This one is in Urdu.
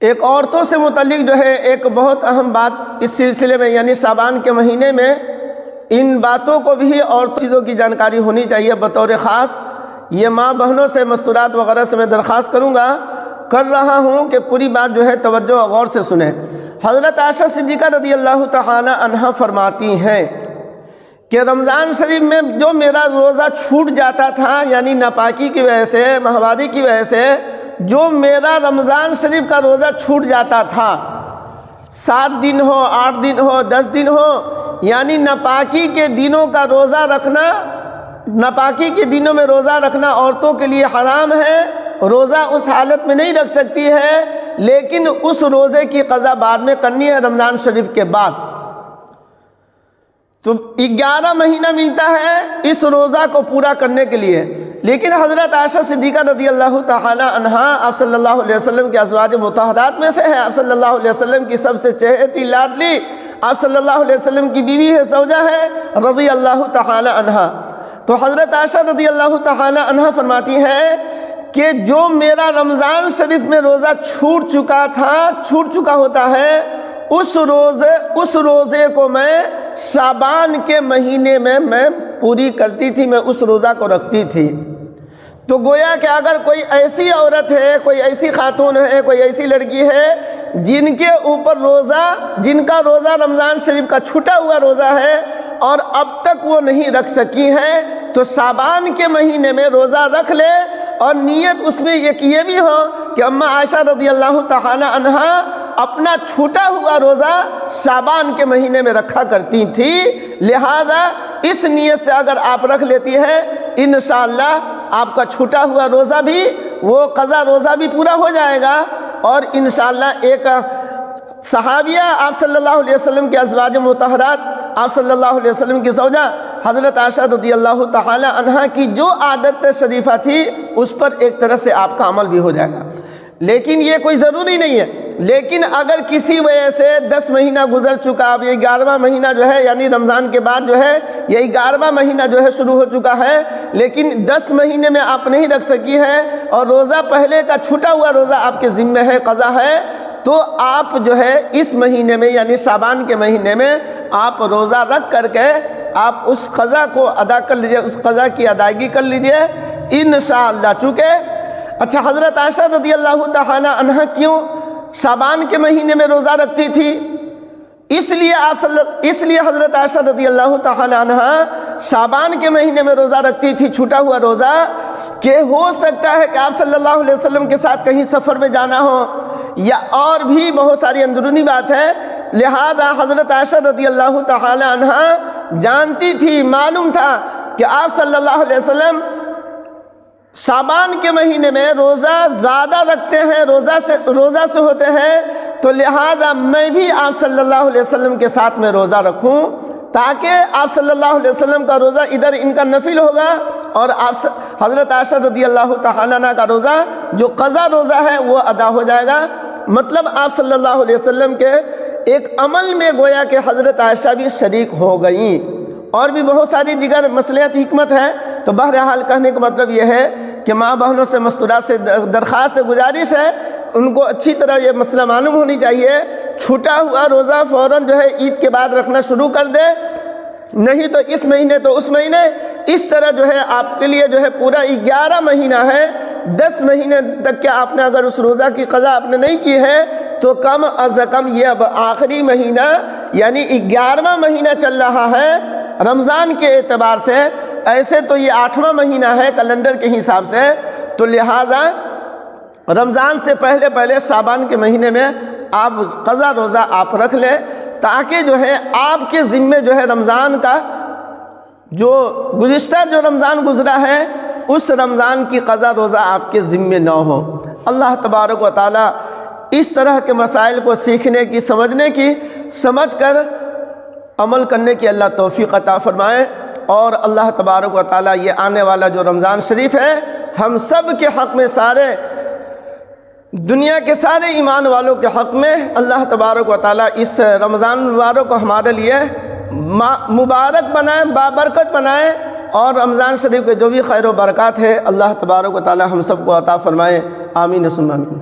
ایک عورتوں سے متعلق جو ہے ایک بہت اہم بات اس سلسلے میں، یعنی شعبان کے مہینے میں ان باتوں کو بھی اور چیزوں کی جانکاری ہونی چاہیے بطور خاص۔ یہ ماں بہنوں سے مستورات وغیرہ سے میں درخواست کر رہا ہوں کہ پوری بات جو ہے توجہ اور غور سے سنیں۔ حضرت عائشہ صدیقہ رضی اللہ تعالی عنہا فرماتی ہیں کہ رمضان شریف میں جو میرا روزہ چھوٹ جاتا تھا، یعنی ناپاکی کی وجہ سے، ماہواری کی وجہ سے جو میرا رمضان شریف کا روزہ چھوٹ جاتا تھا، 7 دن ہو، 8 دن ہو، 10 دن ہو، یعنی ناپاکی کے دنوں کا روزہ رکھنا، ناپاکی کے دنوں میں روزہ رکھنا عورتوں کے لیے حرام ہے۔ روزہ اس حالت میں نہیں رکھ سکتی ہے، لیکن اس روزے کی قضا بعد میں کرنی ہے رمضان شریف کے بعد۔ تو 11 مہینہ ملتا ہے اس روزہ کو پورا کرنے کے لیے، لیکن حضرت عائشہ صدیقہ رضی اللہ تعالی عنہا آپ صلی اللہ علیہ وسلم کے ازواج مطہرات میں سے ہے، آپ صلی اللہ علیہ وسلم کی سب سے چہیتی لاڈلی، آپ صلی اللہ علیہ وسلم کی بیوی ہے، زوجہ ہے رضی اللہ تعالی عنہا۔ تو حضرت عائشہ رضی اللہ تعالی عنہا فرماتی ہے کہ جو میرا رمضان شریف میں روزہ چھوٹ چکا ہوتا ہے، اس روزے کو میں شعبان کے مہینے میں پوری کرتی تھی، میں اس روزہ کو رکھتی تھی۔ تو گویا کہ اگر کوئی ایسی عورت ہے، کوئی ایسی خاتون ہے، کوئی ایسی لڑکی ہے جن کے اوپر جن کا روزہ رمضان شریف کا چھوٹا ہوا روزہ ہے اور اب تک وہ نہیں رکھ سکی ہے، تو شعبان کے مہینے میں روزہ رکھ لے، اور نیت اس میں یہ بھی ہو کہ اماں عائشہ رضی اللہ تعالی عنہا اپنا چھوٹا ہوا روزہ شعبان کے مہینے میں رکھا کرتی تھی، لہذا اس نیت سے اگر آپ رکھ لیتی ہے، انشاءاللہ آپ کا چھوٹا ہوا روزہ بھی، وہ قضا روزہ بھی پورا ہو جائے گا، اور انشاءاللہ ایک صحابیہ آپ صلی اللہ علیہ وسلم کے ازواج مطہرات، آپ صلی اللہ علیہ وسلم کی زوجہ حضرت عائشہ رضی اللہ تعالی عنہا کی جو عادت شریفہ تھی اس پر ایک طرح سے آپ کا عمل بھی ہو جائے گا۔ لیکن یہ کوئی ضروری نہیں ہے، لیکن اگر کسی وجہ سے 10 مہینہ گزر چکا، اب یہ 11واں مہینہ جو ہے، یعنی رمضان کے بعد جو ہے یہ 11واں مہینہ جو ہے شروع ہو چکا ہے، لیکن 10 مہینے میں آپ نہیں رکھ سکی ہے، اور روزہ پہلے کا چھوٹا ہوا روزہ آپ کے ذمہ ہے، قضا ہے، تو آپ جو ہے اس مہینے میں یعنی شعبان کے مہینے میں آپ روزہ رکھ کر کے آپ اس قضا کو ادا کر لیجئے، اس قضا کی ادائیگی کر لیجئے انشاءاللہ۔ چونکہ اچھا، حضرت عائشہ رضی اللہ تعالی عنہا کیوں شعبان کے مہینے میں روزہ رکھتی تھی؟ اس لیے حضرت عائشہ رضی اللہ تعالی عنہا شعبان کے مہینے میں روزہ رکھتی تھی، چھوٹا ہوا روزہ، کہ ہو سکتا ہے کہ آپ صلی اللہ علیہ وسلم کے ساتھ کہیں سفر میں جانا ہو، یا اور بھی بہت ساری اندرونی بات ہے، لہذا حضرت عائشہ رضی اللہ تعالی عنہا جانتی تھی، معلوم تھا کہ آپ صلی اللہ علیہ وسلم شعبان کے مہینے میں روزہ زیادہ رکھتے ہیں، روزہ سے ہوتے ہیں، تو لہذا میں بھی آپ صلی اللہ علیہ وسلم کے ساتھ میں روزہ رکھوں، تاکہ آپ صلی اللہ علیہ وسلم کا روزہ ادھر ان کا نفل ہوگا، اور حضرت عائشہ رضی اللہ تعالیٰ عنہ کا روزہ جو قضا روزہ ہے وہ ادا ہو جائے گا۔ مطلب آپ صلی اللہ علیہ وسلم کے ایک عمل میں گویا کہ حضرت عائشہ بھی شریک ہو گئیں، اور بھی بہت ساری دیگر مصلحت حکمت ہے۔ تو بہرحال کہنے کا مطلب یہ ہے کہ ماں بہنوں سے مستورات سے درخواست سے گزارش ہے، ان کو اچھی طرح یہ مسئلہ معلوم ہونی چاہیے، چھوٹا ہوا روزہ فوراً جو ہے عید کے بعد رکھنا شروع کر دے، نہیں تو اس مہینے تو اس مہینے، اس طرح جو ہے آپ کے لیے جو ہے پورا 11 مہینہ ہے، 10 مہینے تک کہ آپ نے اگر اس روزہ کی قضا آپ نے نہیں کی ہے، تو کم از کم یہ اب آخری مہینہ یعنی 11واں مہینہ چل رہا ہے رمضان کے اعتبار سے، ایسے تو یہ 8واں مہینہ ہے کیلنڈر کے حساب سے، تو لہٰذا رمضان سے پہلے شعبان کے مہینے میں آپ قضا روزہ آپ رکھ لیں، تاکہ جو ہے آپ کے ذمے جو ہے رمضان کا جو گزشتہ جو رمضان گزرا ہے اس رمضان کی قضا روزہ آپ کے ذمے نہ ہو۔ اللہ تبارک و تعالی اس طرح کے مسائل کو سیکھنے کی، سمجھنے کی، سمجھ کر عمل کرنے کی اللہ توفیق عطا فرمائے، اور اللہ تبارک و تعالی یہ آنے والا جو رمضان شریف ہے ہم سب کے حق میں، سارے دنیا کے سارے ایمان والوں کے حق میں اللہ تبارک و تعالی اس رمضان مبارک کو ہمارے لیے مبارک بنائے، بابرکت بنائے، اور رمضان شریف کے جو بھی خیر و برکات ہے اللہ تبارک و تعالی ہم سب کو عطا فرمائے، آمین ثم آمین۔